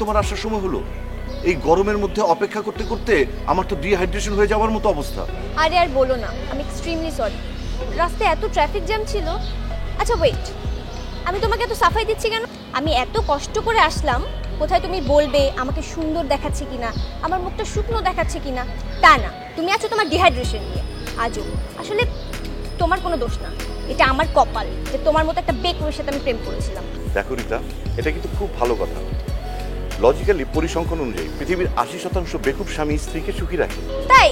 তোমার আসার সময় হলো? এই গরমের মধ্যে অপেক্ষা করতে করতে আমার তো ডিহাইড্রেশন হয়ে যাওয়ার মতো অবস্থা। আরে আর বলো না, আমি এক্সট্রিমলি সরি। রাস্তায় এত ট্রাফিক জ্যাম ছিল। আচ্ছা ওয়েট, আমি তোমাকে এত সাফাই দিচ্ছি কেন? আমি এত কষ্ট করে আসলাম, কোথায় তুমি বলবে আমাকে সুন্দর দেখাচ্ছে কিনা, আমার মুখটা শুকনো দেখাচ্ছে কিনা, তা না। তুমি আছো তোমার ডিহাইড্রেশন নিয়ে। আজও আসলে তোমার কোনো দোষ না, এটা আমার কপাল যে তোমার মতো একটা বেকুবের সাথে আমি প্রেম করেছিলাম। দেখো রিতা, এটা কিন্তু খুব ভালো কথা। লজিক্যালি পরিসংখ্যান অনুযায়ী পৃথিবীর 80% বেকুব স্বামী স্ত্রীকে সুখী রাখে। তাই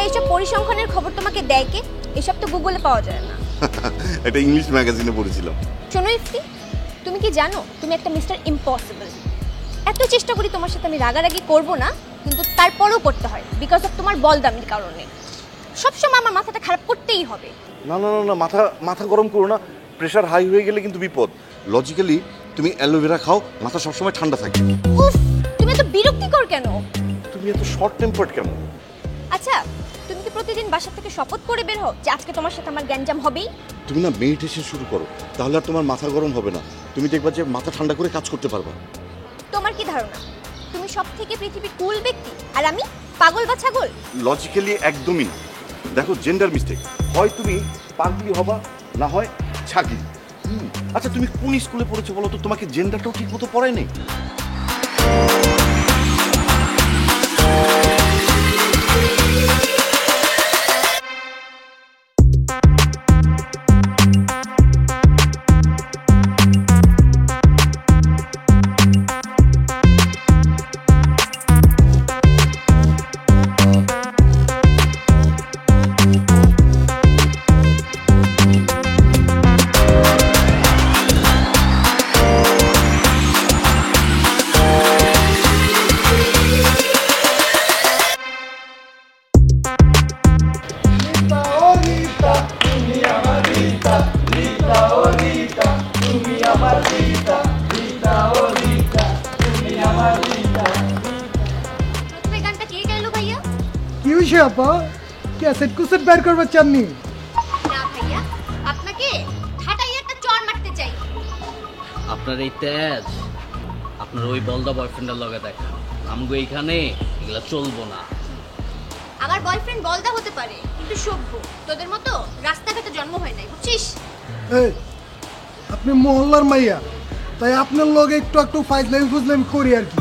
এইসব পরিসংখ্যানের খবর তোমাকে দেয় কে? এসব তো গুগলে পাওয়া যায় না। এটা ইংলিশ ম্যাগাজিনে পড়েছিলাম। শোনো ইফতি, তুমি কি জানো তুমি একটা মিস্টার ইম্পসিবল? এত চেষ্টা করি তোমার সাথে আমি রাগারাগি করব না, কিন্তু তারপরেও করতে হয় বিকজ অফ তোমার বলদামির কারণে। সবসময় আমার মাথাটা খারাপ করতেই হবে। না না না, মাথা গরম করো না। প্রেশার হাই হয়ে গেলে কিন্তু বিপদ। লজিক্যালি তুমি অ্যালোভেরা খাও, মাথা সবসময় ঠান্ডা থাকে। উফ, তুমি এত বিরক্তিকর কেন? তুমি এত শর্ট টেম্পার্ড কেন? আচ্ছা, তুমি কি প্রতিদিন বাসা থেকে শপথ করে বের হও যে আজকে তোমার সাথে আমার গ্যাঞ্জাম হবেই? তুমি না মেডিটেশন শুরু করো, তাহলে আর তোমার মাথা গরম হবে না। তুমি দেখবা যে মাথা ঠান্ডা করে কাজ করতে পারবা। তোমার কি ধারণা তুমি সব থেকে পৃথিবীর কুল ব্যক্তি আর আমি পাগল বা ছাগল? লজিক্যালি একদমই না। দেখো, জেন্ডার মিস্টেক। হয় তুমি পাগলি হবা, না হয় ছাগলি। আচ্ছা, তুমি কোন স্কুলে পড়েছো বলো তো? তোমাকে জেন্ডারটাও ঠিক মতো পড়ায় নেই। ক্যাসেট কুসেট বের করবার চাননি? না ভাইয়া, আপনাকে ঠাটাই একটা চড় মারতে চাই। আপনার এই তেজ আপনার ওই বলদা বয়ফ্রেন্ডের লগে দেখা, আমগো এইখানে এগুলা চলবো না। আমার বয়ফ্রেন্ড বলদা হতে পারে, কিন্তু সভ্য। তোদের মতো রাস্তাঘাটে জন্ম হয় নাই, বুঝছিস? এই, আপনি মহল্লার মাইয়া, তাই আপনার লগে একটু একটু ফাইজলামি করি আর কি।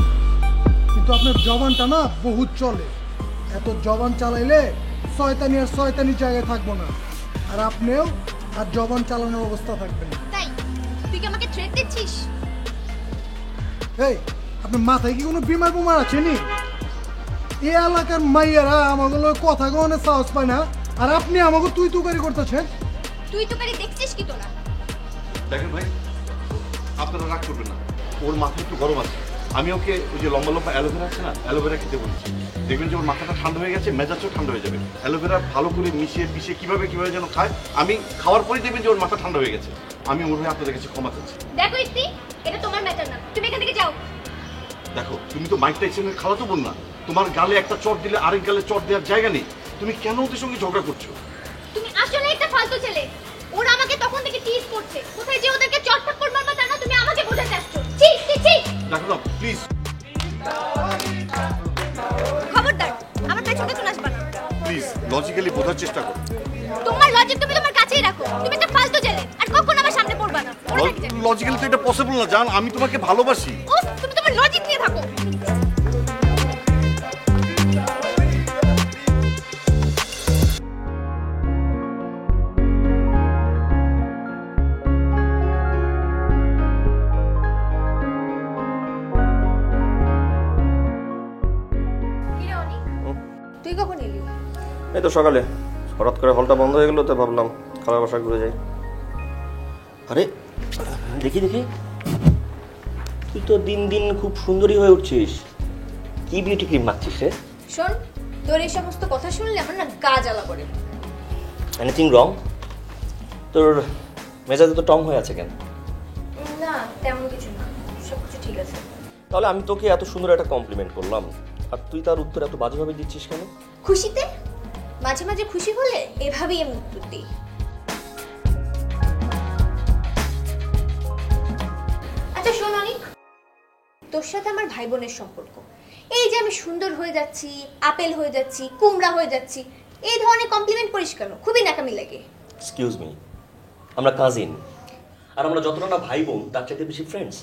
কিন্তু আপনার জবানটা না বহুত চলে। এত জবান চালাইলে শয়তানি আর শয়তানি জায়গায় থাকবো না, আর আপনিও আর জবান চালানোর অবস্থা থাকবেন। তাই তুই কি আমাকে থ্রেট দিচ্ছিস? এই, আপনার মাথায় কি কোনো বিমার বুমার আছে নি? এই এলাকার মাইয়ারা আমাকে কথা কনে সাহস পায় না, আর আপনি আমাকে তুই তুকারি করতেছেন। তুই তুকারি দেখছিস কি তোরা? দেখেন ভাই, আপনারা রাগ করবেন না। ওর মাথা একটু গরম আছে। আমি ওকে ওই যে লম্বা লম্বা অ্যালোভেরা আছে না, অ্যালোভেরা খেতে বলেছি। দেখবেন যে ওর মাথাটা ঠান্ডা হয়ে গেছে, মেজাজও ঠান্ডা হয়ে যাবে। অ্যালোভেরা ভালো করে মিশিয়ে পিষিয়ে কিভাবে যেন খায়, আমি খাওয়ার পরেই দেখবেন যে ওর মাথা ঠান্ডা হয়ে গেছে। আমি ওর হয়ে আপনাদের কাছে ক্ষমা চাচ্ছি। দেখো ইতি, এটা তোমার ম্যাটার না, তুমি এখান থেকে যাও। দেখো, তুমি তো মাইক টাইসনের খালাতো বোন না। তোমার গালে একটা চট দিলে আরেক গালে চট দেওয়ার জায়গা নেই। তুমি কেন ওদের সঙ্গে ঝগড়া করছো? তুমি আসলে একটা ফালতু ছেলে। ওরা আমাকে তখন থেকে টিজ করছে, কোথায় যে ওদেরকে চটপট মারবা তা না, তুমি আমাকে বোঝাতে আসছো। ছি ছি ছি। দেখো না প্লিজ, খবরদার আমার পেছনে তুমি আসবা না। প্লিজ লজিক্যালি বোঝার চেষ্টা করো। তোমার লজিক তুমি তোমার কাছেই রাখো। তুমি একটা ফালতু ছেলে, আর কখনো আমার সামনে পড়বা না। লজিক্যালি তো এটা পসিবল না জান। আমি তোমাকে ভালোবাসি। উফ, তুমি তোমার লজিক নিয়ে থাকো। তুই কখন এলি? এই তো সকালে। হঠাৎ করে হলটা বন্ধ হয়ে গেল, তো ভাবলাম খালার বাসা ঘুরে যাই। আরে দেখি দেখি, তুই তো দিন দিন খুব সুন্দরী হয়ে উঠছিস। কি বিউটি ক্রিম মাখছিস রে? শোন, তোর এই সমস্ত কথা শুনলে আমার না গা জ্বালা করে। Anything wrong? তোর মেজাজে তো টং হয়ে আছে কেন? না, তেমন কিছু না, সবকিছু ঠিক আছে। তাহলে আমি তোকে এত সুন্দর একটা কমপ্লিমেন্ট করলাম, আর তুই তার উত্তর এত বাজেভাবে দিচ্ছিস কেন? খুশিতে মাঝে মাঝে খুশি হলে এভাবেই আমি উত্তর দিই। আচ্ছা শোন অনিক, তোর সাথে আমার ভাই বোনের সম্পর্ক। এই যে আমি সুন্দর হয়ে যাচ্ছি, আপেল হয়ে যাচ্ছি, কুমড়া হয়ে যাচ্ছি, এই ধরনের কমপ্লিমেন্ট করিস কেন? খুবই নাকামি লাগে। এক্সকিউজ মি, আমরা কাজিন, আর আমরা যতটা না ভাই বোন তার চাইতে বেশি ফ্রেন্ডস।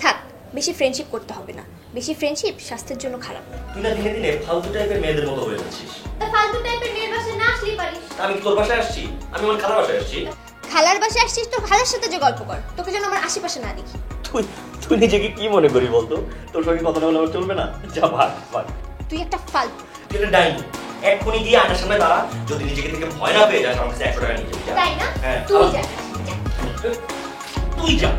থাক, বেশি ফ্রেন্ডশিপ করতে হবে না। বেশি ফ্রেন্ডশিপ স্বাস্থ্যের জন্য খারাপ। তুই না দিনে দিনে ফালতু টাইপের মেয়েদের মতো হয়ে যাচ্ছিস। তা ফালতু টাইপের মেয়ের বাসায় না আসলেই পারিস। আমি কি তোর বাসায় আসছি? আমি আমার খালার বাসায় আসছি। খালার বাসায় আসছিস, তোর খালার সাথে যে গল্প কর, তোকে যেন আমার আশেপাশে না দেখি। তুই তুই নিজেকে কি মনে করি বলতো? তোর সঙ্গে কথা না বলে আমার চলবে না? যা ভাগ ভাগ। তুই একটা ফালতু। তুই একটা ডাইনি। এক্ষুনি গিয়ে আয়নার সামনে দাঁড়া, যদি নিজেকে থেকে ভয় না পেয়ে যাস আমার কাছে 100 টাকা নিয়ে যাবি। তাই না? হ্যাঁ, তুই যা। তুই যা।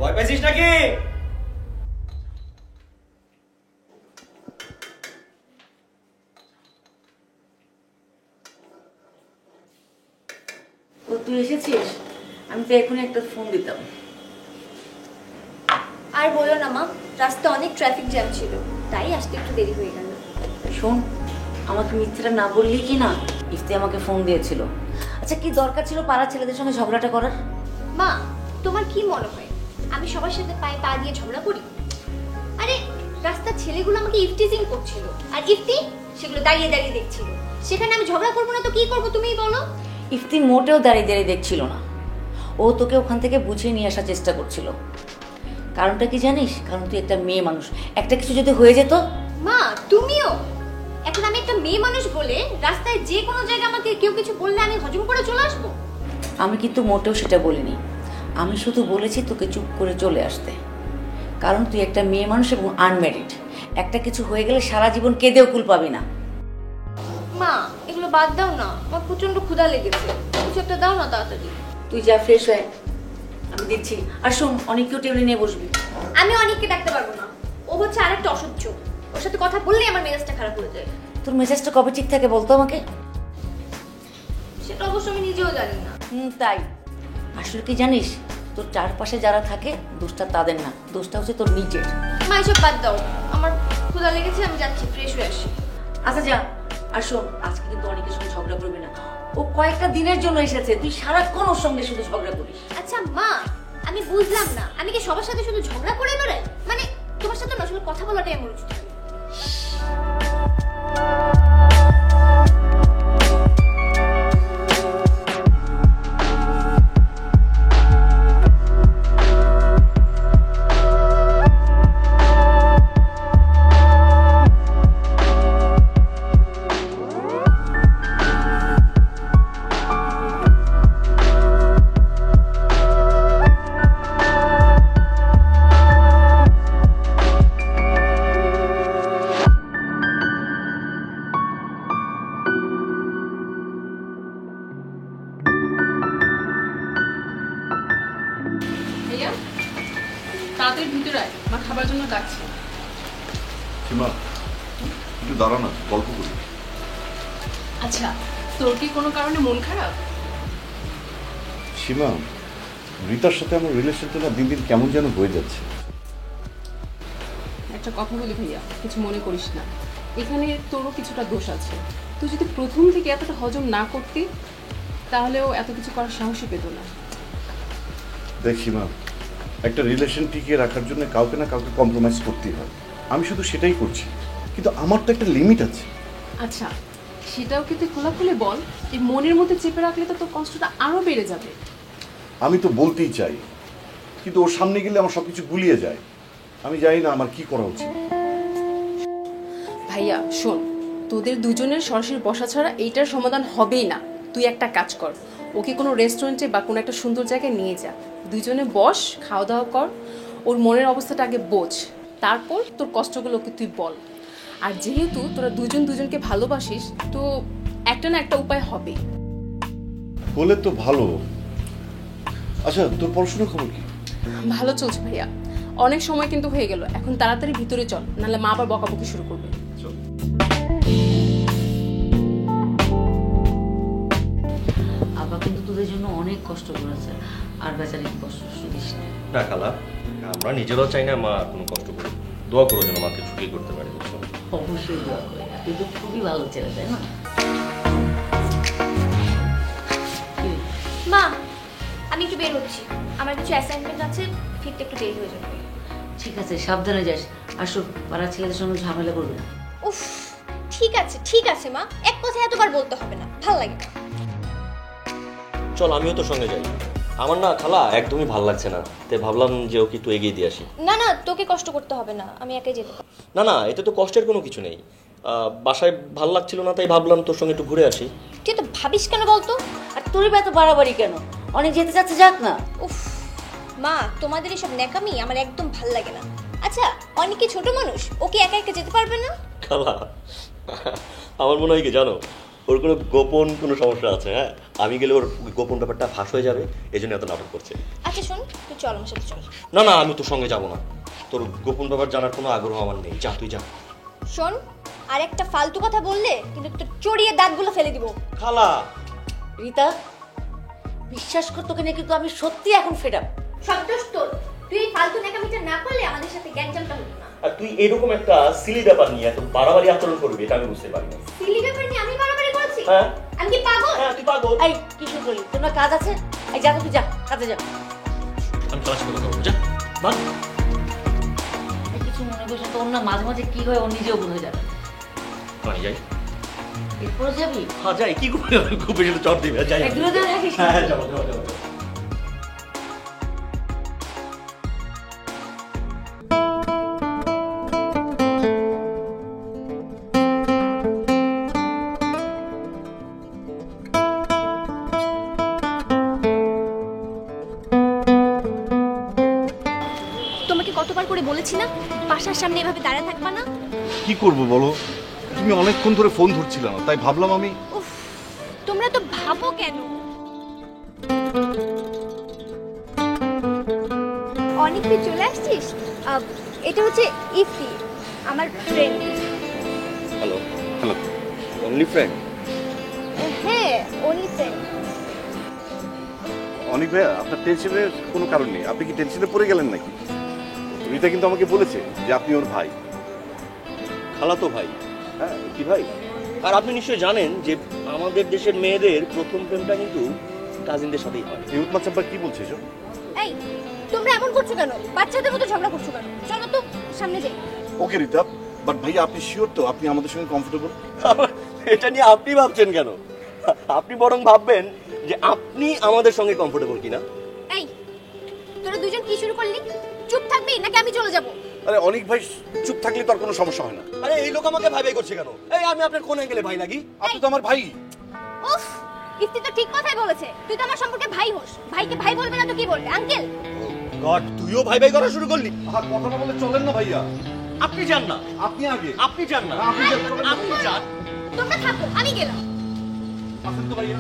ভয় পেয়েছিস নাকি? ও তুই এসেছিস? আমি তো এখনই একটা ফোন দিতাম। আর বলো না মা, রাস্তায় অনেক ট্রাফিক জ্যাম ছিল, তাই আসতে একটু দেরি হয়ে গেল। শোন, আমাকে মিথ্যাটা না বললি কি না, ইফতি আমাকে ফোন দিয়েছিল। আচ্ছা, কি দরকার ছিল পাড়ার ছেলেদের সঙ্গে ঝগড়াটা করার? মা, তোমার কি মনে হয় আমি সবার সাথে পায়ে পা দিয়ে ঝগড়া করি? আরে রাস্তার ছেলেগুলো আমাকে ইফটিজিং করছিল, আর ইফতি সেগুলো দাঁড়িয়ে দাঁড়িয়ে দেখছিল। সেখানে আমি ঝগড়া করবো না তো কি করবো তুমিই বলো। ইফতি মোটেও দাঁড়িয়ে দাঁড়িয়ে দেখছিল না, ও তোকে ওখান থেকে বুঝিয়ে নিয়ে আসার চেষ্টা করছিল। কারণটা কি জানিস? কারণ তুই একটা মেয়ে মানুষ, একটা কিছু যদি হয়ে যেত। মা তুমিও এখন, আমি একটা মেয়ে মানুষ বলে রাস্তায় যে কোনো জায়গায় আমাকে কেউ কিছু বললে আমি হজম করে চলে আসবো? আমি কিন্তু মোটেও সেটা বলিনি, আমি শুধু বলেছি তোকে চুপ করে চলে আসতে। কারণ তুই একটা মেয়ে মানুষ এবং আনম্যারিড, একটা কিছু হয়ে গেলে সারা জীবন কেঁদেও কুল পাবি না। মা এগুলো বাদ দাও না, আমার প্রচন্ড ক্ষুধা লেগেছে, কিছু একটা দাও না তাড়াতাড়ি। তুই যা, ফ্রেশ হয়ে, আমি দিচ্ছি। আর শোন, অনেককেও টেবিলে নিয়ে বসবি। আমি অনেককে ডাকতে পারবো না, ও হচ্ছে আরেকটা অসহ্য। ওর সাথে কথা বললেই আমার মেজাজটা খারাপ হয়ে যায়। তোর মেজাজটা কবে ঠিক থাকে বলতো আমাকে? সেটা অবশ্য আমি নিজেও জানি না। তাই আসলে কি জানিস, তোর চারপাশে যারা থাকে দোষটা তাদের না, দোষটা হচ্ছে তোর নিজের। মা এসব বাদ দাও, আমার ক্ষুধা লেগেছে, আমি যাচ্ছি, ফ্রেশ হয়ে আসি। আচ্ছা যা। আর শোন, আজকে কিন্তু অনেকের সঙ্গে ঝগড়া করবি না, ও কয়েকটা দিনের জন্য এসেছে, তুই সারাক্ষণ ওর সঙ্গে শুধু ঝগড়া করিস। আচ্ছা মা, আমি বুঝলাম না, আমি কি সবার সাথে শুধু ঝগড়া করে বেড়াই? মানে তোমার সাথে না আসলে কথা বলাটাই আমার উচিত। ভাইয়া তাড়াতাড়ি ভিতরে আয়, মা খাবার জন্য ডাকছে। সীমা একটু দাঁড়া না, গল্প করি। আচ্ছা, তোর কি কোনো কারণে মন খারাপ? সীমা, রিতার সাথে আমার রিলেশনটা না দিন দিন কেমন যেন হয়ে যাচ্ছে। একটা কথা বলি ভাইয়া, কিছু মনে করিস না, এখানে তোরও কিছুটা দোষ আছে। তুই যদি প্রথম থেকে এতটা হজম না করতি তাহলেও এত কিছু করার সাহসই পেত না। দেখ সীমা, একটা রিলেশন টিকিয়ে রাখার জন্য কাউকে না কাউকে কম্প্রোমাইজ করতেই হয়। আমি শুধু সেটাই করছি, কিন্তু আমার তো একটা লিমিট আছে। আচ্ছা, সেটাও কি তুই খোলাখুলি বল, এই মনের মধ্যে চেপে রাখলে তো তোর কষ্টটা আরো বেড়ে যাবে। আমি তো বলতেই চাই, কিন্তু ওর সামনে গেলে আমার সবকিছু গুলিয়ে যায়। আমি জানি না আমার কি করা উচিত। ভাইয়া শোন, তোদের দুজনের সরাসরি বসা ছাড়া এইটার সমাধান হবেই না। তুই একটা কাজ কর, ওকে কোনো রেস্টুরেন্টে বা কোনো একটা সুন্দর জায়গায় নিয়ে যা, দুজনে বস, খাওয়া দাওয়া কর, ওর মনের অবস্থাটা আগে বোঝ, তারপর তোর কষ্টগুলো ওকে তুই বল। আর যেহেতু তোরা দুজন দুজনকে ভালোবাসিস, তো একটা না একটা উপায় হবে। বলে তো ভালো। আচ্ছা, তোর পড়াশোনার খবর কি? ভালো চলছে ভাইয়া, অনেক সময় কিন্তু হয়ে গেল, এখন তাড়াতাড়ি ভিতরে চল, নাহলে মা আবার বকাবকি শুরু করবে। আবার কিন্তু তোদের জন্য অনেক কষ্ট করেছে, আর বেচারি কষ্ট দিস না। না খালা, আমরা নিজেরাও চাই না মা কোনো কষ্ট করে। দোয়া করো যেন মাকে সুখী করতে পারি। অবশ্যই দোয়া করি, তুই তো খুবই ভালো ছেলে, তাই না? মা আমি একটু বের হচ্ছি, আমার কিছু অ্যাসাইনমেন্ট আছে, ফিরতে একটু দেরি হয়ে যাবে। ঠিক আছে, সাবধানে যাস। আর সব পাড়া ছেলেদের সঙ্গে ঝামেলা করবি না। উফ ঠিক আছে মা, এক কথা এতবার বলতে হবে না, ভাল লাগে না। চল আমিও তোর সঙ্গে যাই। আমার না খালা একদমই ভাল লাগছে না, তাই ভাবলাম যে ওকে একটু এগিয়ে দিয়ে আসি। না না, তোকে কষ্ট করতে হবে না, আমি একাই যেতে পারি। না না, এতে তো কষ্টের কোনো কিছু নেই। বাসায় ভাল লাগছিল না, তাই ভাবলাম তোর সঙ্গে একটু ঘুরে আসি। তুই তো ভাবিস কেন বলতো? আর তোর এত বাড়াবাড়ি কেন? অনেক যেতে চাচ্ছে, যাক না। উফ মা, তোমাদের এসব ন্যাকামি আমার একদম ভাল লাগে না। আচ্ছা অনেকে ছোট মানুষ, ওকে একা একা যেতে পারবে না? খালা আমার মনে হয় কি জানো, ওর কোনো গোপন কোনো সমস্যা আছে। হ্যাঁ, আমি গেলে ওর গোপন ব্যাপারটা ফাঁস হয়ে যাবে, এই জন্য এত নাটক করছে। আচ্ছা শোন, তুই চল আমার সাথে চল। না না, আমি তোর সঙ্গে যাবো না, তোর গোপন ব্যাপার জানার কোনো আগ্রহ আমার নেই। যা তুই যা। শোন, আর একটা ফালতু কথা বললে কিন্তু তোর চড়িয়ে দাঁতগুলো ফেলে দিব। খালা রীতা, বিশ্বাস কর, তোকে নিয়ে কিন্তু আমি সত্যি এখন ফেড আপ। সব দোষ তোর, তুই এই ফালতু ন্যাকামিটা না করলে আমাদের সাথে গ্যাঞ্জামটা হতো না। আর তুই এরকম একটা সিলি ব্যাপার নিয়ে এত বাড়াবাড়ি আচরণ করবি, এটা আমি বুঝতে পারি না। সিলি ব্যাপার নিয়ে আমি বাড়াবাড়ি করেছি? হ্যাঁ আমি কি পাগল? হ্যাঁ, তুই পাগল। এই কি শুরু করলি? তোর না কাজ আছে? এই যা তো, তুই যা কাজে যা। আমি ক্লাস করে দেবো, যা বাদ। এই কিছু মনে করছো তোর না, মাঝে মাঝে কি হয় ওর নিজেও বোঝা যাবে। আমি যাই। এরপরে যাবি? হ্যাঁ যাই, কি করে খুব বেশি চট দিবে, যাই। এক দূরে দূরে থাকিস না। হ্যাঁ হ্যাঁ, যাবো যাবো যাবো। তোমাকে কতবার করে বলেছি না বাসার সামনে এভাবে দাঁড়ায় থাকবা না? কি করব বলো, তুমি অনেকক্ষণ ধরে ফোন ধরছিল না, তাই ভাবলাম আমি। উফ, তোমরা তো ভাবো কেন? অনেক তুই চলে আসছিস? এটা হচ্ছে ইফতি, আমার friend. Hello hello, only friend? হ্যাঁ, অনলি ফ্রেন্ড। অনেক ভাইয়া, আপনার টেনশনের কোনো কারণ নেই। আপনি কি টেনশনে পড়ে গেলেন নাকি? রীতা কিন্তু আমাকে বলেছে যে আপনি ওর ভাই। খালা তো ভাই। হ্যাঁ, কি ভাই? আর আপনি নিশ্চয়ই জানেন যে আমাদের দেশের মেয়েদের প্রথম প্রেমটা কিন্তু কাজিনদের সাথেই হয়। এই উৎমাত চাম্পা কি বলছে এসব? এই তোমরা এমন করছো কেন? বাচ্চাদের মতো ঝগড়া করছো কেন? চলো তো সামনে যাই। ওকে রীতা, বাট ভাইয়া আপনি শিওর তো আপনি আমাদের সঙ্গে কমফোর্টেবল? এটা নিয়ে আপনি ভাবছেন কেন? আপনি বরং ভাববেন যে আপনি আমাদের সঙ্গে কমফোর্টেবল কিনা। এই তোরা দুজন কি শুরু করলি? চুপ থাকবি নাকি আমি চলে যাব? আরে অনেক ভাই, চুপ থাকলে তো আর কোনো সমস্যা হয় না। আরে এই লোক আমাকে ভাই ভাই করছে কেন? এই আমি আপনার কোন অ্যাঙ্গেলে ভাই লাগি? আপনি তো আমার ভাই। উফ, ইফতি তো ঠিক কথাই বলেছে। তুই তো আমার সম্পর্কে ভাই হোস, ভাইকে ভাই বলবে না তো কি বলবে? আঙ্কেল। গড, তুইও ভাই ভাই করা শুরু করলি? আর কথা না বলে চলেন না ভাইয়া। আপনি যান না, আপনি আগে। আপনি যান না, আপনি যান, চলেন না। আপনি যান। তোমরা থাকো, আমি গেলাম। আসেন তো ভাইয়া।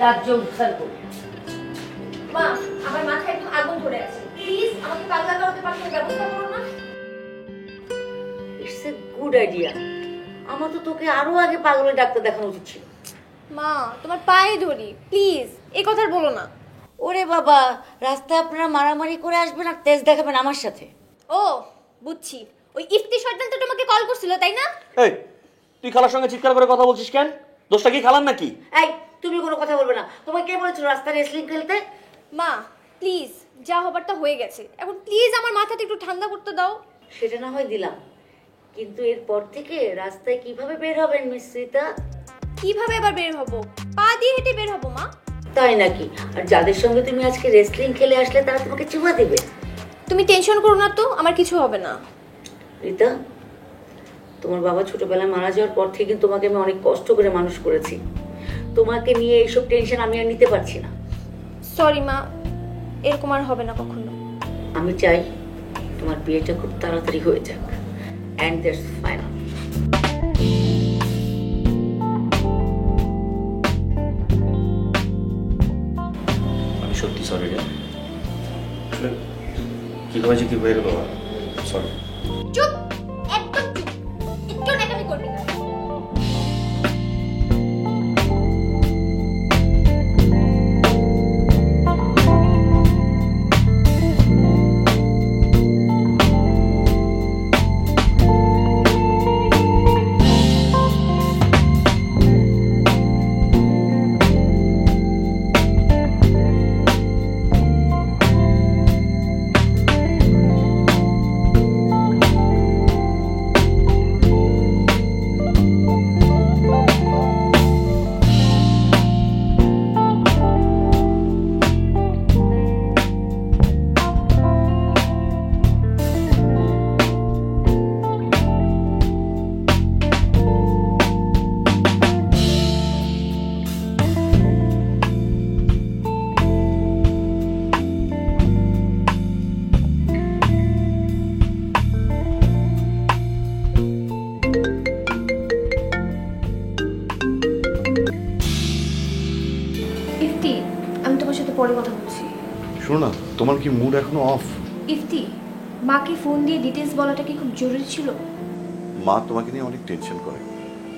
রাজ্য উদ্ধার করি। মা, আমার মাথায় একদম আগুন ধরে আছে, প্লিজ আমাকে পাগলা করাতে পারছো, ব্যবস্থা করো না। It's a good idea. আমার তো তোকে আরো আগে পাগলের ডাক্তার দেখানো উচিত ছিল। মা, তোমার পায়ে ধরি, প্লিজ এই কথা আর বলো না। ওরে বাবা, রাস্তায় আপনারা মারামারি করে আসবেন আর তেজ দেখাবেন আমার সাথে। ও বুঝছি, ওই ইফতি শয়তান তো তোমাকে কল করছিল তাই না? এই তুই খালার সঙ্গে চিৎকার করে কথা বলছিস কেন? দোষটা কি খালার নাকি? এই তুমি কোনো কথা বলবে না। তোমাকে কে বলেছিল রাস্তায় রেসলিং খেলতে? মা প্লিজ, যা হবার তা হয়ে গেছে, এখন প্লিজ আমার মাথাটা একটু ঠান্ডা করতে দাও। সেটা না হয় দিলাম, কিন্তু এরপর থেকে রাস্তায় কিভাবে বের হবেন মিস সীতা? কিভাবে এবার বের হবো? পা দিয়ে হেঁটে বের হবো মা। তাই নাকি? আর যাদের সঙ্গে তুমি আজকে রেসলিং খেলে আসলে তারা তোমাকে চুমা দেবে। তুমি টেনশন করো না তো, আমার কিছু হবে না। রীতা, তোমার বাবা ছোটবেলায় মারা যাওয়ার পর থেকে তোমাকে আমি অনেক কষ্ট করে মানুষ করেছি। তোমাকে নিয়ে এইসব টেনশন আমি আর নিতে পারছি না। সরি মা, এরকম আর হবে না কখনো। আমি চাই তোমার বিয়েটা খুব তাড়াতাড়ি হয়ে যাক, অ্যান্ড দ্যাটস ফাইনাল। আমি সত্যি সরি রে। আসলে কি হয়েছে, কি হয়ে গেল, সরি। চুপ, একদম চুপ, একটু নাকামি করবি না। ইফতি, আমি তোমার সাথে পরে কথা বলছি। শোনো না, তোমার কি মুড এখনো অফ? ইফতি, মাকে ফোন দিয়ে ডিটেলস বলাটা কি খুব জরুরি ছিল? মা তোমাকে নিয়ে অনেক টেনশন করে,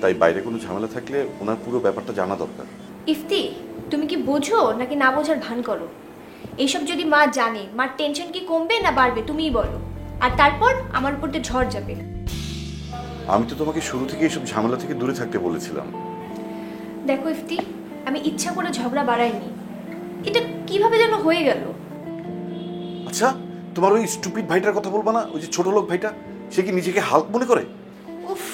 তাই বাইরে কোনো ঝামেলা থাকলে ওনার পুরো ব্যাপারটা জানা দরকার। ইফতি, তুমি কি বোঝো নাকি না বোঝার ভান করো? এইসব যদি মা জানে, মার টেনশন কি কমবে না বাড়বে তুমিই বলো, আর তারপর আমার উপর দিয়ে ঝড় যাবে। আমি তো তোমাকে শুরু থেকে এইসব ঝামেলা থেকে দূরে থাকতে বলেছিলাম। দেখো ইফতি, আমি ইচ্ছা করে ঝগড়া বাড়াইনি, এটা কিভাবে যেন হয়ে গেল। আচ্ছা, তোমার ওই স্টুপিড ভাইটার কথা বলবা না? ওই যে ছোট লোক ভাইটা, সে কি নিজেকে হাল্ক মনে করে? উফ,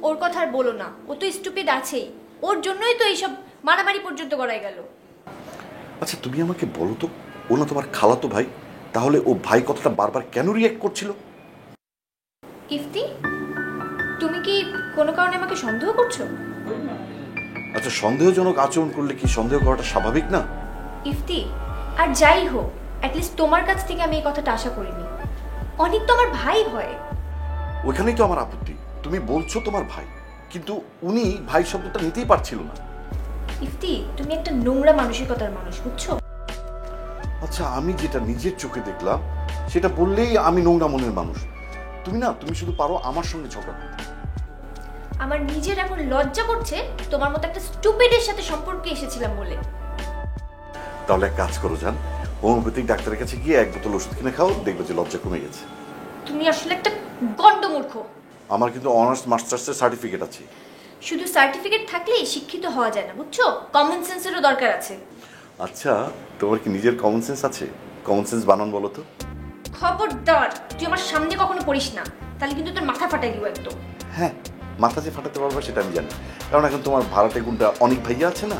ওর কথা আর বলো না, ও তো স্টুপিড আছেই, ওর জন্যই তো এইসব মারামারি পর্যন্ত করাই গেল। আচ্ছা তুমি আমাকে বলো তো, ও না তোমার খালাতো ভাই, তাহলে ও ভাই কথাটা বারবার কেন রিঅ্যাক্ট করছিল? ইফতি, তুমি কি কোনো কারণে আমাকে সন্দেহ করছো? আচ্ছা, সন্দেহজনক আচরণ করলে কি সন্দেহ করাটা স্বাভাবিক না? ইফতি, আর যাই হোক, অ্যাটলিস্ট তোমার কাছ থেকে আমি এই কথাটা আশা করিনি। অনেক তো আমার ভাই হয়। ওইখানেই তো আমার আপত্তি। তুমি বলছো তোমার ভাই, কিন্তু উনি ভাই শব্দটা নিতেই পারছিল না। ইফতি, তুমি একটা নোংরা মানসিকতার মানুষ, বুঝছো? আচ্ছা, আমি যেটা নিজের চোখে দেখলাম সেটা বললেই আমি নোংরা মনের মানুষ। তুমি শুধু পারো আমার সঙ্গে ঝগড়া করতে। আমার নিজের এখন লজ্জা করছে তোমার মতো একটা স্টুপিডের সাথে সম্পর্কে এসেছিলাম বলে। তাহলে এক কাজ করো, যান হোমিওপ্যাথিক ডাক্তারের কাছে গিয়ে এক বোতল ওষুধ কিনে খাও, দেখবে যে লজ্জা কমে গেছে। তুমি আসলে একটা গন্ডমূর্খ। আমার কিন্তু অনার্স মাস্টার্সের সার্টিফিকেট আছে। শুধু সার্টিফিকেট থাকলেই শিক্ষিত হওয়া যায় না, বুঝছো? কমন সেন্সেরও দরকার আছে। আচ্ছা, তোমার কি নিজের কমন সেন্স আছে? কমন সেন্স বানান বলো তো। খবরদার, তুই আমার সামনে কখনো পড়িস না, তাহলে কিন্তু তোর মাথা ফাটাই দিব একদম। হ্যাঁ, মাথা যে ফাটাতে পারবে সেটা আমি জানি, কারণ এখন তোমার ভাড়াটে গুন্ডা অনেক ভাইয়া আছে না।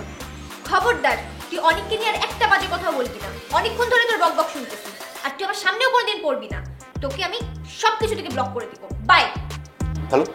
খবরদার, তুই অনেককে নিয়ে আর একটা বাজে কথা বলবি না। অনেকক্ষণ ধরে তোর বক বক শুনতেছি, আর তুই আমার সামনেও কোনোদিন পড়বি না। তোকে আমি সবকিছু থেকে ব্লক করে দিব। বাই। হ্যালো।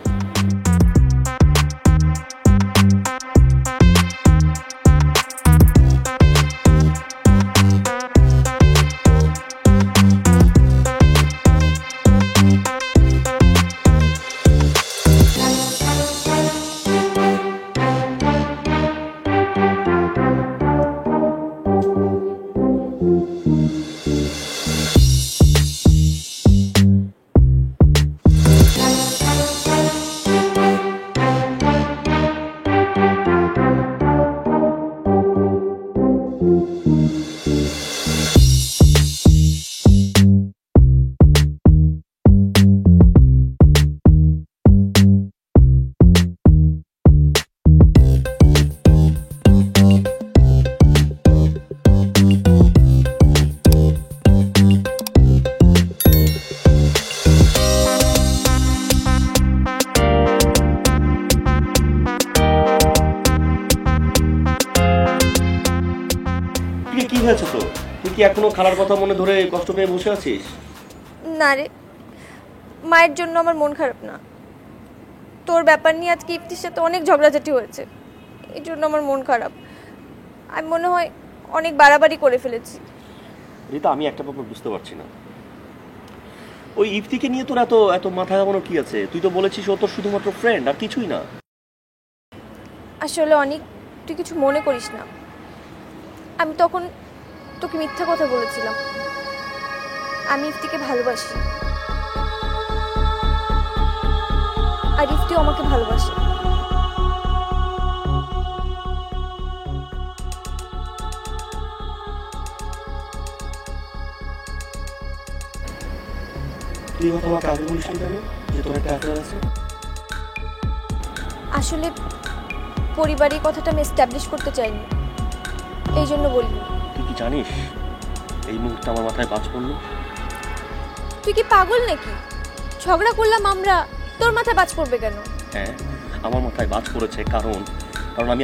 কি এখনো খালার কথা মনে ধরে কষ্ট পেয়ে বসে আছিস? না রে, মায়ের জন্য আমার মন খারাপ না, তোর ব্যাপার নিয়ে আজকে ইফতির সাথে অনেক ঝগড়াঝাটি হয়েছে, এই জন্য আমার মন খারাপ। আমি মনে হয় অনেক বাড়াবাড়ি করে ফেলেছি। রিতা, আমি একটা ব্যাপার বুঝতে পারছি না, ওই ইফতিকে নিয়ে তোর এত এত মাথা ঘামানোর কি আছে? তুই তো বলেছিস ও তোর শুধুমাত্র ফ্রেন্ড, আর কিছুই না। আসলে অনেক, তুই কিছু মনে করিস না, আমি তখন তোকে মিথ্যা কথা বলেছিলাম। আমি ইফতিকে ভালোবাসি, আর ইফতিও আমাকে ভালোবাসে। তুই কথা আমাকে আগে বলিস কেন যে তোর একটা অ্যাফেয়ার আছে? আসলে পরিবারের কথাটা আমি এস্টাবলিশ করতে চাইনি, এই জন্য বলিনি। তুই কি জানিস এই মুহূর্তে আমার মাথায় বাজ পড়লো? তুই কি পাগল নাকি? ঝগড়া করলাম আমরা, তোর মাথায় বাজ পড়বে কেন? হ্যাঁ, আমার মাথায় বাজ পড়েছে, কারণ আমি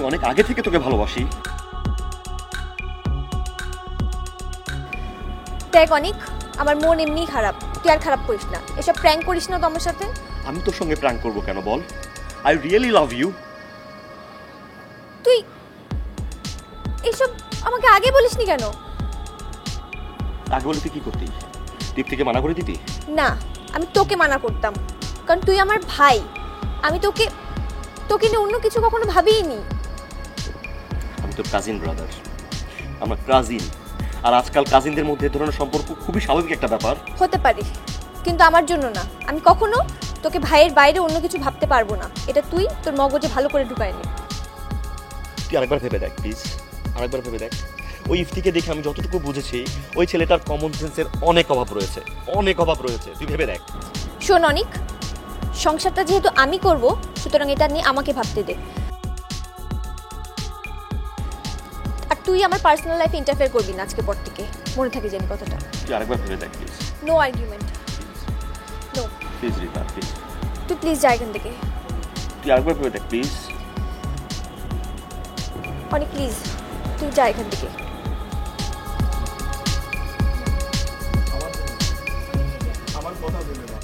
অনেক আগে থেকে তোকে ভালোবাসি। দেখ অনিক, আমার মন এমনিই খারাপ, তুই আর খারাপ করিস না, এসব প্র্যাঙ্ক করিস না তো আমার সাথে। আমি তোর সঙ্গে প্র্যাঙ্ক করবো কেন বল? I really love you. তুই এসব আমাকে আগে বলিসনি কেন? আগে বলে তুই কি করতিস? দীপ থেকে মানা করে দিতি? না, আমি তোকে মানা করতাম, কারণ তুই আমার ভাই। আমি তোকে নিয়ে অন্য কিছু কখনো ভাবিনি। আমি তোর কাজিন ব্রাদার, আমরা কাজিন, আর আজকাল কাজিনদের মধ্যে এ ধরনের সম্পর্ক খুবই স্বাভাবিক একটা ব্যাপার। হতে পারে, কিন্তু আমার জন্য না। আমি কখনো তোকে ভাইয়ের বাইরে অন্য কিছু ভাবতে পারবো না, এটা তুই তোর মগজে ভালো করে ঢুকায় নি। তুই আরেকবার ভেবে দেখ প্লিজ, আরেকবার ভেবে দেখ। ওই ইফতিকে দেখে আমি যতটুকু বুঝেছি, ওই ছেলেটার কমন সেন্সের অনেক অভাব রয়েছে, অনেক অভাব রয়েছে। তুই ভেবে দেখ। শোন অনিক, সংসারটা যেহেতু আমি করব, সুতরাং এটা নিয়ে আমাকে ভাবতে দে। আর তুই আমার পার্সোনাল লাইফে ইন্টারফেয়ার করবি না আজকে পর থেকে, মনে থাকে জানি কথাটা। তুই আরেকবার ভেবে দেখ please. No argument, no. Please Rita, please. তুই প্লিজ যা এখান থেকে। তুই আরেকবার ভেবে দেখ প্লিজ। অনিক প্লিজ, তুই যা এখান থেকে। আমার কথা বলে না।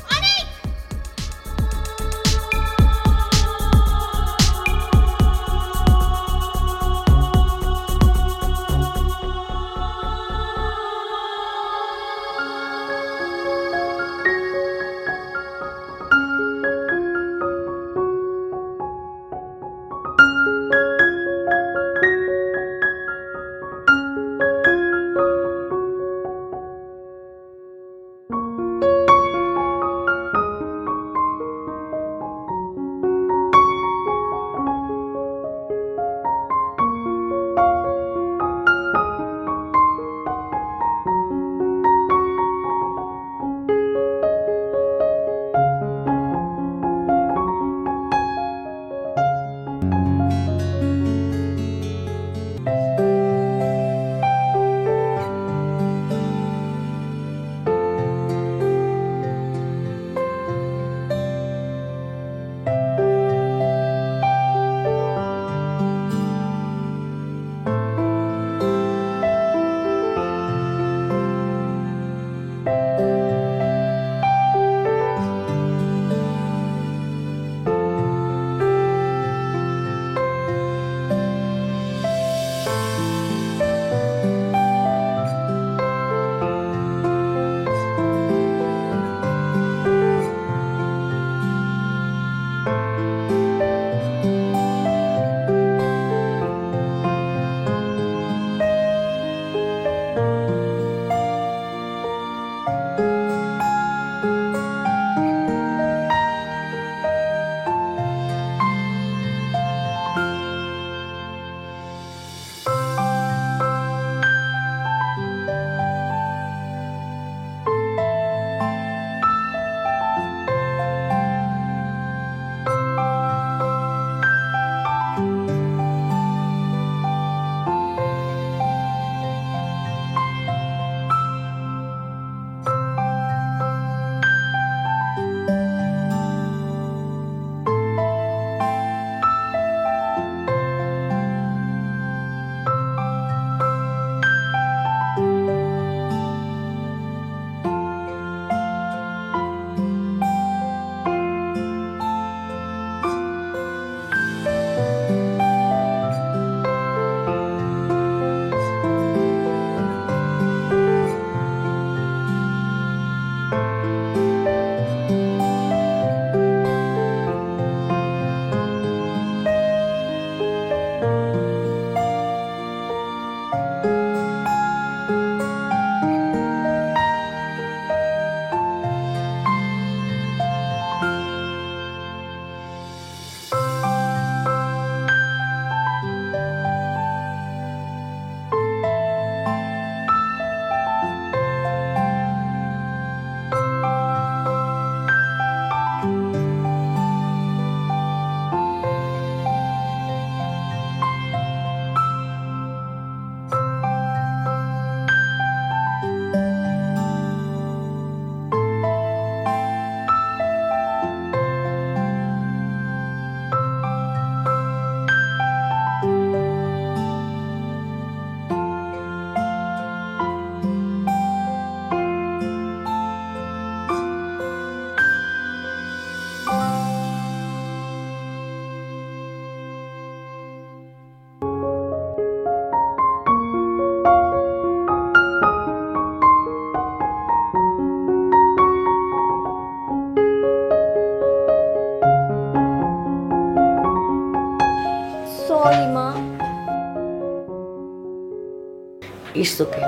ইটস ওকে,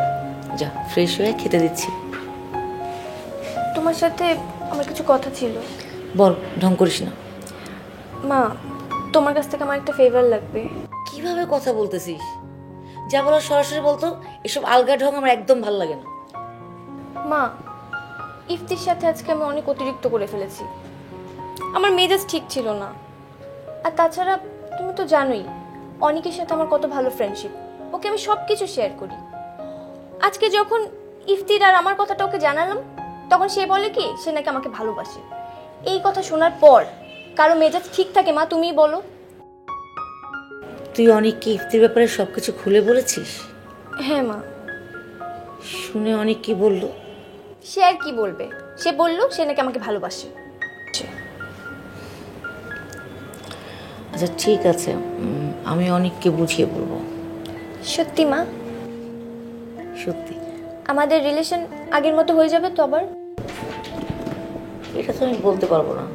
যা ফ্রেশ হয়ে খেতে দিচ্ছি। তোমার সাথে আমার কিছু কথা ছিল। বল, ঢং করিস না। মা, তোমার কাছ থেকে আমার একটা ফেভার লাগবে। কিভাবে কথা বলতেছিস? যা বলার সরাসরি বলতো। এসব আলগা ঢং আমার একদম ভালো লাগে না। মা, ইফতির সাথে আজকে আমি অনেক অতিরিক্ত করে ফেলেছি। আমার মেজাজ ঠিক ছিল না। আর তাছাড়া তুমি তো জানোই অনেকের সাথে আমার কত ভালো ফ্রেন্ডশিপ, ওকে আমি সব কিছু শেয়ার করি। আজকে যখন ইফতির আর আমার কথাটা ওকে জানালাম, তখন সে বলে কি সে নাকি আমাকে ভালোবাসে। এই কথা শোনার পর কারো মেজাজ ঠিক থাকে মা? তুমিই বলো। তুই অনেককে ইফতির ব্যাপারে সবকিছু খুলে বলেছিস? হ্যাঁ মা। শুনে অনেক কি বললো? সে আর কি বলবে, সে বলল সে নাকি আমাকে ভালোবাসে। আচ্ছা ঠিক আছে, আমি অনেককে বুঝিয়ে বলবো। সত্যি মা? সত্যি। আমাদের রিলেশন আগের মতো হয়ে যাবে তো আবার? এটা তো আমি বলতে পারবো না,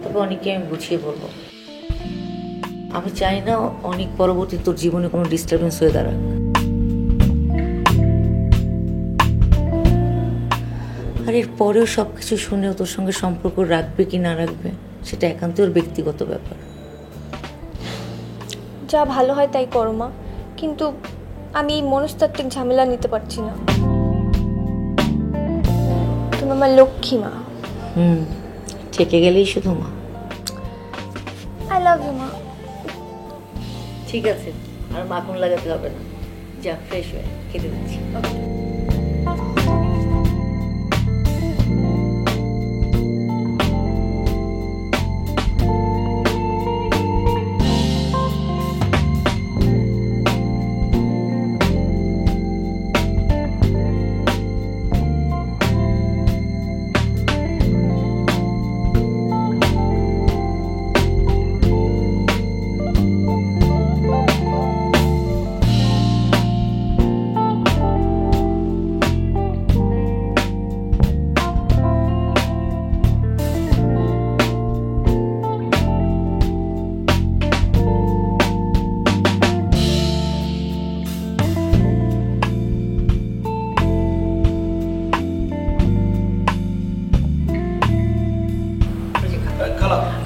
তবে অনেককে আমি বুঝিয়ে বলবো। আমি চাই না অনেক পরবর্তী তোর জীবনে কোনো ডিস্টারবেন্স হয়ে দাঁড়াক। আর এর পরেও সব কিছু শুনেও তোর সঙ্গে সম্পর্ক রাখবে কি না রাখবে সেটা একান্ত ওর ব্যক্তিগত ব্যাপার। যা ভালো হয় তাই করো মা, কিন্তু আমি এই মনস্তাত্ত্বিক ঝামেলা নিতে পারছি না। তুমি আমার লক্ষ্মী মা। থেকে গেলেই শুধু মা। আই লাভ ইউ মা। ঠিক আছে, আর মাখন লাগাতে হবে না, যা ফ্রেশ হয়ে খেতে দিচ্ছি।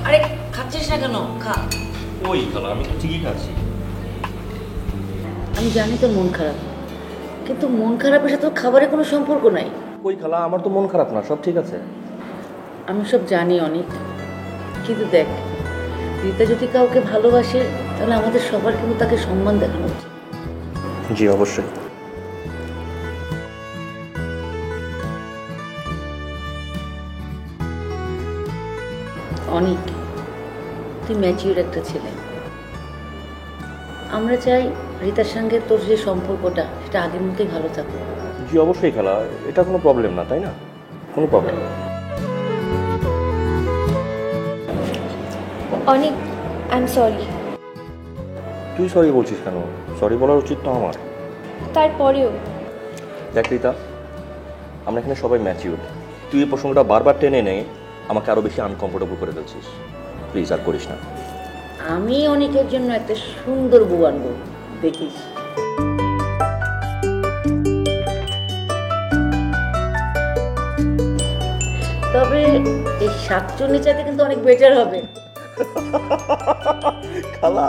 আরে খাচ্ছিস না কেন? খা। ওই খালা, আমি তো ঠিকই খাচ্ছি। আমি জানি তোর মন খারাপ, কিন্তু মন খারাপের সাথে তোর খাবারের কোনো সম্পর্ক নাই। ওই খালা, আমার তো মন খারাপ না, সব ঠিক আছে। আমি সব জানি অনেক, কিন্তু দেখ, রীতা যদি কাউকে ভালোবাসে তাহলে আমাদের সবার কিন্তু তাকে সম্মান দেখানো উচিত। জি অবশ্যই। অনেক, তুই ম্যাচিউর একটা ছেলে। আমরা চাই রীতার সঙ্গে তোর যে সম্পর্কটা সেটা আগের মতোই ভালো থাকুক। জি অবশ্যই খালা, এটা কোনো প্রবলেম না, তাই না? কোনো প্রবলেম না। অনেক আই এম সরি। তুই সরি বলছিস কেন? সরি বলার উচিত তো আমার। তারপরেও দেখ রীতা, আমরা এখানে সবাই ম্যাচিউর। তুই এই প্রসঙ্গটা বারবার টেনে নে আমাকে আরও বেশি আনকমফোর্টেবল করে ফেলছিস। প্লিজ আর করিস না। আমি অনেকের জন্য একটা সুন্দর বউ আনবো, দেখিস। তবে এই শাকচুন্নি চাইতে কিন্তু অনেক বেটার হবে। খালা,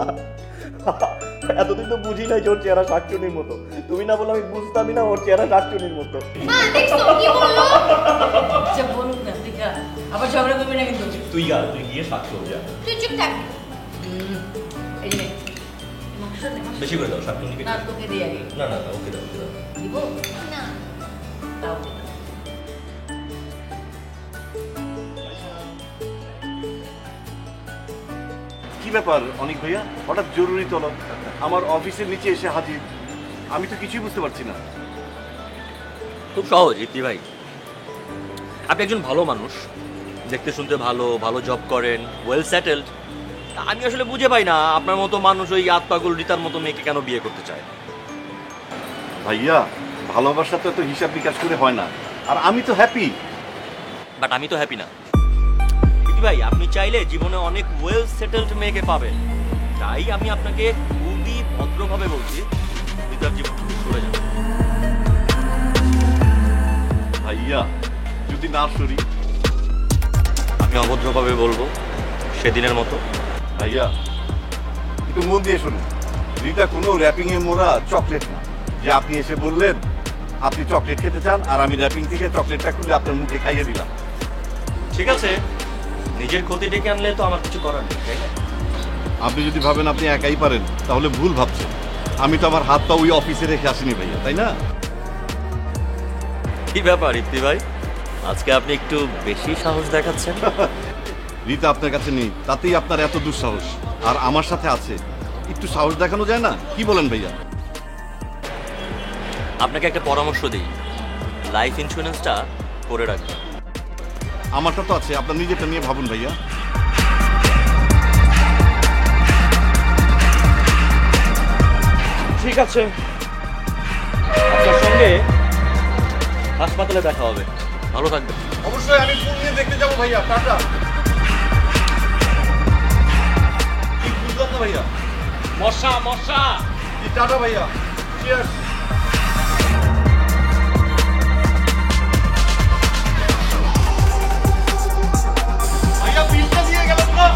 এতদিন তো বুঝি নাই যে ওর চেহারা শাকচুনির মতো। তুমি না বলে আমি বুঝতামই না ওর চেহারা শাকচুনির মতো। আচ্ছা বলুন না, টিকা আবার ঝগড়া করবি না কিন্তু। তুই গিয়ে শাকচুনি যা। তুই চুপ থাক। এই নে, মাংস নে, মাংস। বেশি করে দাও শাকচুনিকে। না তোকে দিই আগে। না না না, ওকে দাও, ওকে দাও। দিব না। তাও কি ব্যাপার অনেক ভাইয়া, হঠাৎ জরুরি তলব? আমার অফিসের নিচে এসে হাজির। আমি তো কিছুই বুঝতে পারছি না। খুব সহজ ইতি ভাই, আপনি একজন ভালো মানুষ, দেখতে শুনতে ভালো, ভালো জব করেন, ওয়েল সেটেলড। আমি আসলে বুঝে পাই না আপনার মতো মানুষ ওই আত্মাগুল রীতার মতো মেয়েকে কেন বিয়ে করতে চায়। ভাইয়া, ভালোবাসা তো এত হিসাব নিকাশ করে হয় না। আর আমি তো হ্যাপি। বাট আমি তো হ্যাপি না ইতি ভাই। আপনি চাইলে জীবনে অনেক ওয়েল সেটেলড মেয়েকে পাবেন। তাই আমি আপনাকে খুবই ভদ্রভাবে বলছি, চুপচাপ জীবন থেকে চলে যান। ভাইয়া যদি না সরি? আমি অভদ্রভাবে বলবো সেদিনের মতো। ভাইয়া একটু মন দিয়ে শুনুন, রিতা কোনো র্যাপিং এ মোড়া চকলেট না যে আপনি এসে বললেন আপনি চকলেট খেতে চান আর আমি র্যাপিং থেকে চকলেটটা খুলে আপনার মুখে খাইয়ে দিলাম। ঠিক আছে, নিজের ক্ষতি ডেকে আনলে তো আমার কিছু করার নেই, তাই না? আপনি যদি ভাবেন আপনি একাই পারেন তাহলে ভুল ভাবছেন। আমি তো আমার হাত পা ওই অফিসে রেখে আসিনি ভাইয়া, তাই না? কি ব্যাপার ইপ্তি ভাই, আজকে আপনি একটু বেশি সাহস দেখাচ্ছেন। রিতা আপনার কাছে নেই তাতেই আপনার এত দুঃসাহস, আর আমার সাথে আছে, একটু সাহস দেখানো যায় না? কি বলেন ভাইয়া? আপনাকে একটা পরামর্শ দিই, লাইফ ইন্স্যুরেন্সটা করে রাখবেন। আমারটা তো আছে, আপনার নিজেরটা নিয়ে ভাবুন ভাইয়া। ঠিক আছে, আপনার সঙ্গে হাসপাতালে দেখা হবে। ভালো থাকবেন। অবশ্যই আমি ফুল নিয়ে দেখতে যাবো ভাইয়া। টাটা। কি বুঝলাম না ভাইয়া? মশা মশা। টাটা ভাইয়া। চিয়ার্স। ভাইয়া বিলটা দিয়ে গেল না।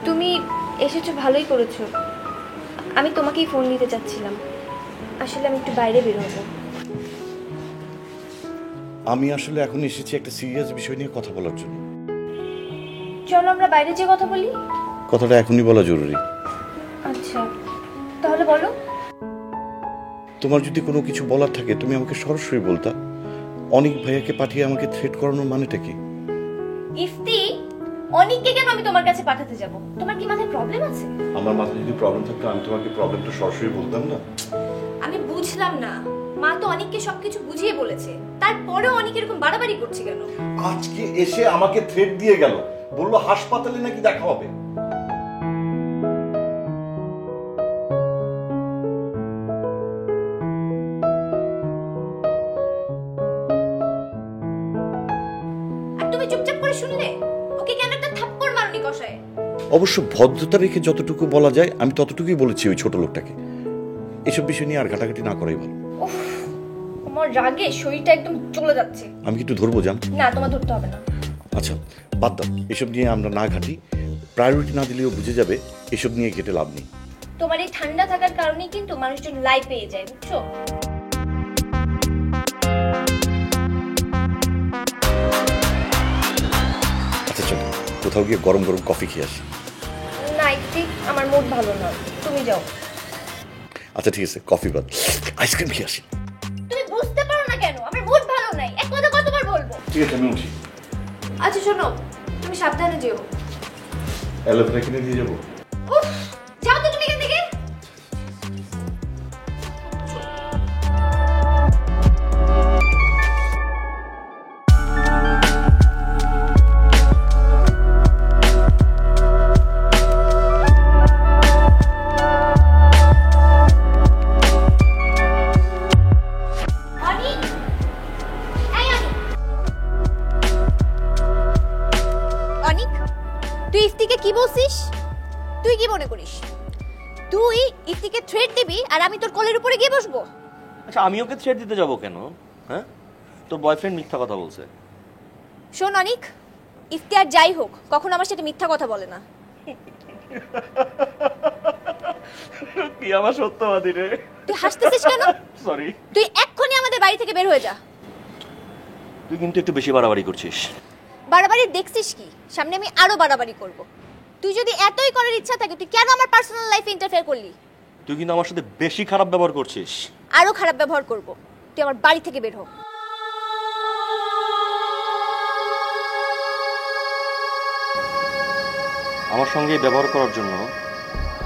তুমি এসেছো, ভালোই করেছো। আমি তোমাকেই ফোন দিতে চাচ্ছিলাম, আসলে আমি একটু বাইরে বের হবো। আমি আসলে এখন এসেছি একটা সিরিয়াস বিষয় নিয়ে কথা বলার জন্য। চলো আমরা বাইরে যেয়ে কথা বলি। কথাটা এখনই বলা জরুরি। আচ্ছা তাহলে বলো। তোমার যদি কোনো কিছু বলার থাকে তুমি আমাকে সরাসরি বলতা। অনিক ভাইয়াকে পাঠিয়ে আমাকে থ্রেট করানোর মানেটা কি? ইফতি, অনিককে কেন আমি তোমার কাছে পাঠাতে যাব? তোমার কি মাথায় প্রবলেম আছে? আমার মাথায় যদি প্রবলেম থাকতো আমি তোমাকে প্রবলেমটা সরাসরি বলতাম না। আমি বুঝলাম না, মা তো অনিককে সবকিছু বুঝিয়ে বলেছে, তারপরেও অনিক এরকম বাড়াবাড়ি করছে কেন? আজকে এসে আমাকে থ্রেট দিয়ে গেল, বললো হাসপাতালে নাকি দেখা হবে। আর তুমি চুপচাপ করে শুনলে? ওকে কেন একটা থাপ্পড় মারনি কষায়? অবশ্য ভদ্রতা রেখে যতটুকু বলা যায় আমি ততটুকুই বলেছি ওই ছোট লোকটাকে। এসব বিষয় নিয়ে আর ঘাটাঘাটি না করাই ভালো। উফ, আমার রাগে শরীরটা একদম চলে যাচ্ছে। আমি কি একটু ধরবো জান? না, তোমার ধরতে হবে না। আচ্ছা বাদ দাও, এসব নিয়ে আমরা না ঘাটি। প্রায়োরিটি না দিলেও বুঝে যাবে এসব নিয়ে কেটে লাভ নেই। তোমার এই ঠান্ডা থাকার কারণেই কিন্তু মানুষজন লাই পেয়ে যায়, বুঝছো? আচ্ছা চলো কোথাও গিয়ে গরম গরম কফি খেয়ে আসি। না ইফতি, আমার মুড ভালো না, তুমি যাও। আচ্ছা ঠিক আছে, কফি বাদ আইসক্রিম খেয়ে আসি। তুমি বুঝতে পারো না কেন? আমার মুড ভালো নাই, এক কথা কতবার বলবো? ঠিক আছে আমি উঠি। আচ্ছা শোনো, তুমি সাবধানে যেও। অ্যালোভেরা কিনে দিয়ে যাবো। উফ, যাও তো তুমি এখান থেকে। অনিক, এই অনিক। অনিক, তুই ইফতিকে কি বলছিস? তুই কি মনে করিস তুই ইফতিকে থ্রেট দিবি আর আমি তোর কলের উপরে গিয়ে বসবো? আচ্ছা আমি ওকে থ্রেট দিতে যাবো কেন? হ্যাঁ, তোর বয়ফ্রেন্ড মিথ্যা কথা বলছে। শোন অনিক, ইফতি আর যাই হোক কখনো আমার সাথে মিথ্যা কথা বলে না। কি আমার সত্যবাদী রে। তুই হাসতেছিস কেন? সরি। তুই এক্ষুনি আমাদের বাড়ি থেকে বের হয়ে যা। তুই কিন্তু একটু বেশি বাড়াবাড়ি করছিস। বাড়াবাড়ি দেখছিস কি? সামনে আমি আরো বাড়াবাড়ি করব। তুই যদি এতই করার ইচ্ছা থাকে তুই কেন আমার পার্সোনাল লাইফে ইন্টারফেয়ার করলি? তুই কিন্তু আমার সাথে বেশি খারাপ ব্যবহার করছিস। আরো খারাপ ব্যবহার করব। তুই আমার বাড়ি থেকে বের হ। আমার সঙ্গে ব্যবহার করার জন্য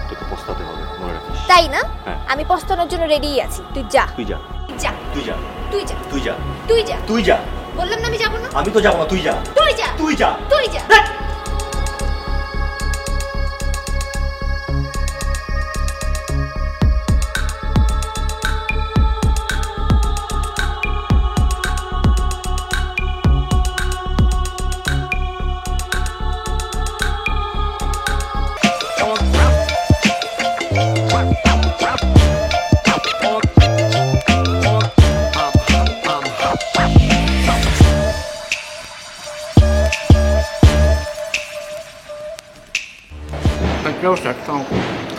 তোকে পস্তাতে হবে, মনে রাখিস। তাই না? হ্যাঁ। আমি পস্তানোর জন্য রেডিই আছি, তুই যা। তুই যা, যা। তুই যা। তুই যা তুই যা, তুই যা তুই যা। বললাম না আমি যাবো না আমি তো যাবো না, তুই যা, তুই যা তুই যা। তুই যা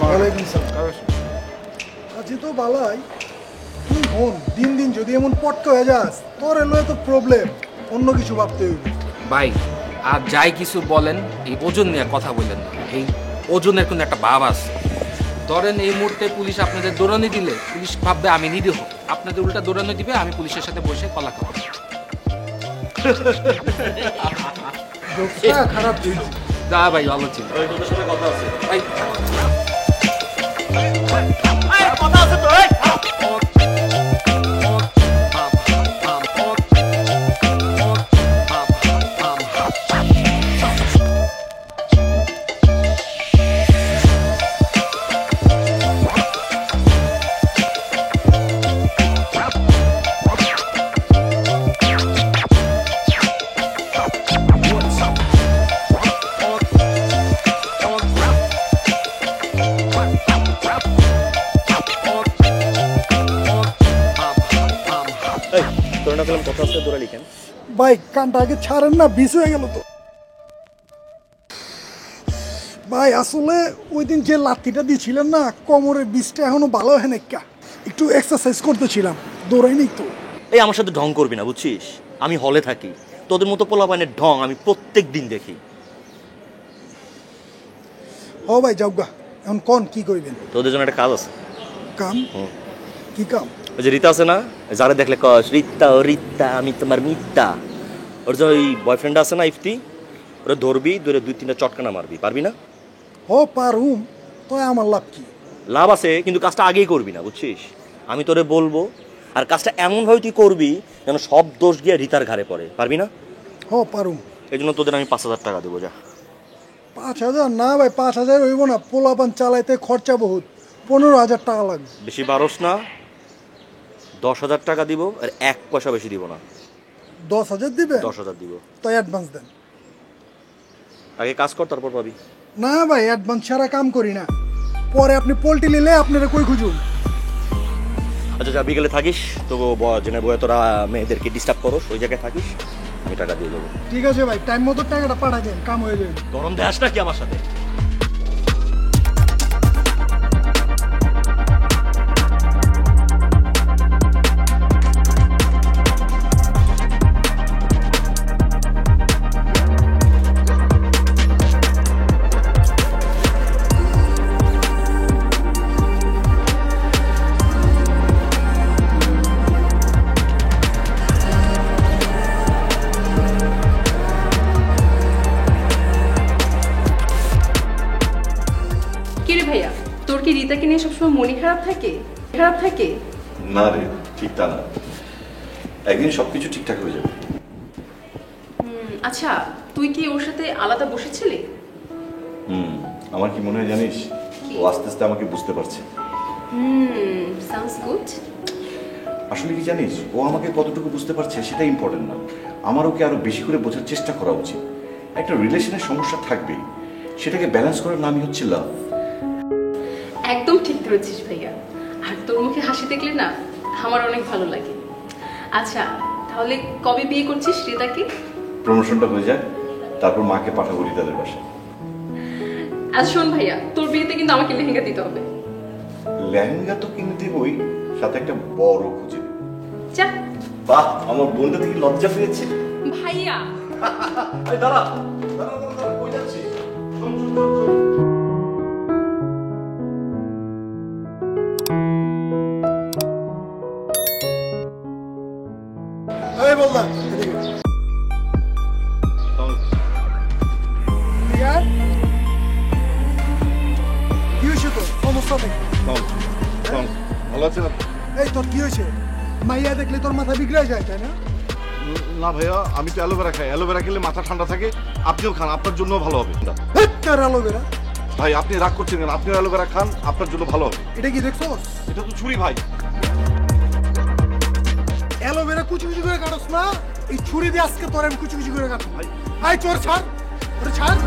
ওয়ালাইকুম সালাম। আছি তো ভালাই। তুই হন দিন দিন যদি এমন পটকা হয়ে যাস তোর এলো তো প্রবলেম, অন্য কিছু ভাবতে হইবে। ভাই আর যাই কিছু বলেন এই ওজন নিয়ে কথা বললেন না। এই ওজনের কোনো একটা ভাব আছে। ধরেন এই মুহূর্তে পুলিশ আপনাদের দৌড়ানি দিলে পুলিশ ভাববে আমি নিরীহ, আপনাদের উল্টা দৌড়ানি দিবে আমি পুলিশের সাথে বসে কলা খাবো। জোকসটা খারাপ দিন। দা ভাই ভালো ছিল ওই তোদের সাথে কথা আছে। ভাই। কথা আছে তো, এই। এই, তোর না বললাম কথা আছে, তোরা লিখেন। ভাই কানটা আগে ছাড়েন না, বিষ হয়ে গেল তো। ভাই আসলে ওই দিন যে লাত্তিটা দিয়েছিলেন না কোমরের বিষটা এখনো ভালো হয় না, একটু এক্সারসাইজ করতেছিলাম, দৌড়াইনি তো। এই আমার সাথে ঢং করবি না, বুঝছিস? আমি হলে থাকি, তোদের মতো পোলাপানের ঢং আমি প্রত্যেক দিন দেখি। ও ভাই যাও গা, এখন কোন কি করবেন? তোদের জন্য একটা কাজ আছে। কাম? কি কাম? ওই যে রীতা আছে না, যারা দেখলে কস রীতা ও রীতা আমি তোমার মিথ্যা, ওর যে ওই বয়ফ্রেন্ড আছে না ইফতি, ওরা ধরবি, ধরে 2-3টা চটকানা মারবি, পারবি না? ও পারুম, তো আমার লাভ কি? লাভ আছে, কিন্তু কাজটা আগেই করবি না, বুঝছিস? আমি তোরে বলবো, আর কাজটা এমনভাবে তুই করবি যেন সব দোষ গিয়ে রীতার ঘাড়ে পড়ে, পারবি না? ও পারুম। এই জন্য তোদের আমি 5,000 টাকা দেবো, যা। 5,000 না ভাই, 5,000 হইব না, পোলাপান চালাইতে খরচা বহুত, 15,000 টাকা লাগবে। বেশি পারস না, 10,000 টাকা দিব, আর 1 পয়সা বেশি দিব না। 10,000 দিবে? 10,000 দিব। তো অ্যাডভান্স দেন। আগে কাজ কর, তারপর পাবি। না ভাই অ্যাডভান্স ছাড়া কাম করি না, পরে আপনি পোল্ট্রি নিলে আপনারা কই খুঁজুন। আচ্ছা যা, বিকেলে থাকিস, তো জেনে বয়ে তোরা মেয়েদেরকে ডিস্টার্ব করো, ওই জায়গায় থাকিস, আমি টাকা দিয়ে দেবো। ঠিক আছে ভাই, টাইম মতো টাকাটা পাঠা দেন, কাম হয়ে যাবে। গরম দেখাস না কি আমার সাথে? কিরে ভাইয়া, তোর কি রীতাকে নিয়ে সবসময় মনে খারাপ থাকে? না রে, ঠিক তা না, একদিন সবকিছু ঠিকঠাক হয়ে যাবে। আচ্ছা, তুই কি ওর সাথে আলাদা বসেছিলি? আমার কি মনে হয় জানিস, ও আস্তে আস্তে আমাকে বুঝতে পারছে। Sounds good. আসলে কি জানিস, ও আমাকে কতটুকু বুঝতে পারছে সেটা ইম্পর্টেন্ট না, আমার ওকে আরো বেশি করে বোঝার চেষ্টা করা উচিত। একটা রিলেশনের সমস্যা থাকবেই, সেটাকে ব্যালেন্স করার নামই হচ্ছে লাভ। একদম ঠিক ধরেছিস ভাইয়া, আর তোর মুখে হাসি দেখলে না আমার অনেক ভালো লাগে। আচ্ছা তাহলে কবে বিয়ে করছিস রীতাকে? প্রমোশনটা হয়ে যায়, তারপর মাকে পাঠাবো রিতাদের বাসায়। আজ শোন ভাইয়া, তোর বিয়েতে কিন্তু আমাকে লেহেঙ্গা দিতে হবে। লেহেঙ্গা তো কিনে দেবই, সাথে একটা বড় খুঁজে দেব। যা। বাহ, আমার বোনটা থেকে লজ্জা পেয়েছে। ভাইয়া দাঁড়া, কই যাচ্ছিস? শোন, শোন, শোন, শোন। এই বলদা, এদিকে। রিয়াদ, কি হয়েছে তোর? সমস্যা নেই। ভালো আছেন? এই তোর কি হয়েছে? মাইয়া দেখলে তোর মাথা বিগড়ে যায়, তাই না? না ভাইয়া, আমি তো অ্যালোভেরা খাই, অ্যালোভেরা খেলে মাথা ঠান্ডা থাকে, আপনিও খান, আপনার জন্য ভালো হবে। কার অ্যালোভেরা? ভাই আপনি রাগ করছেন কেন? আপনিও অ্যালোভেরা খান, আপনার জন্য ভালো হবে। এটা কি দেখছোস? এটা তো ছুরি ভাই। অ্যালোভেরা কুচি কুচি করে কাটস না, এই ছুরি দিয়ে আজকে তোর আমি কুচি কুচি করে কাটবো। ভাই চোর ছাড়, ওরে ছাড়।